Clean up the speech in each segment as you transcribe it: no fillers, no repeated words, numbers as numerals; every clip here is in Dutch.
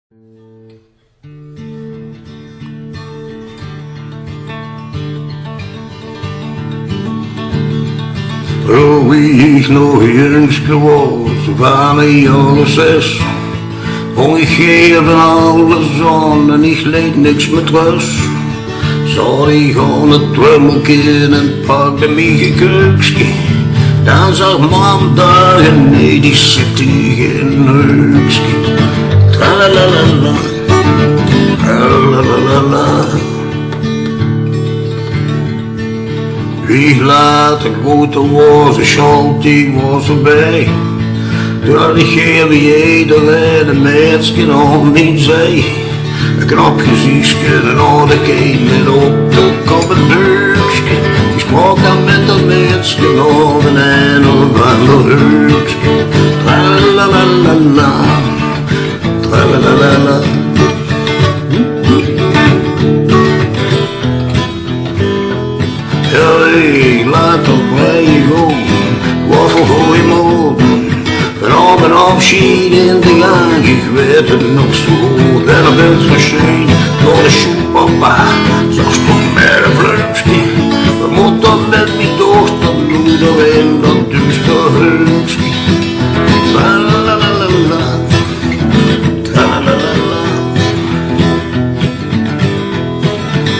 Oh, wie ich noch jüngster was, waren ich alle 6. Und ich gebe alles an und ich leid nix mit was. Zal ich ohne Trümmelchen und packte mich ein Krückski. Dann sagt Mom da, nee, die zit hier in Rückski. Tralalala, tralalala. Ich later grote was, ich schalt, die was erbij. Toen had ik heel iedereen een meisje om niet zei. Een knapje ziekje, een oude kind op de kop een deukje. Die sprak dan met dat meisje nog een of ander heukje. Tralalala, tralalala. Hey, laat op mij gaan, wat voor goeie morgen. Van een afschied in de gang, ik weet het nog zo goed. En op het verscheen door de schoenpapa, zag stond met een vleugje. We moeten met mijn dochter moeder in dat duister huisje. Tralalala, tralalala.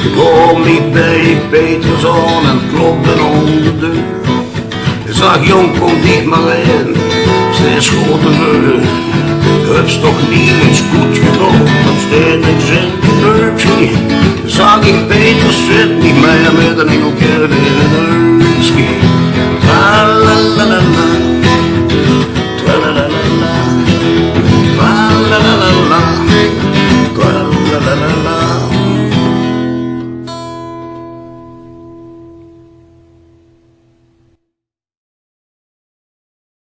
Ik kwam niet bij Peterson en klopte om de deur. Ik zag jong, kom dicht maar in. Zijn schoten, het is toch niet eens goed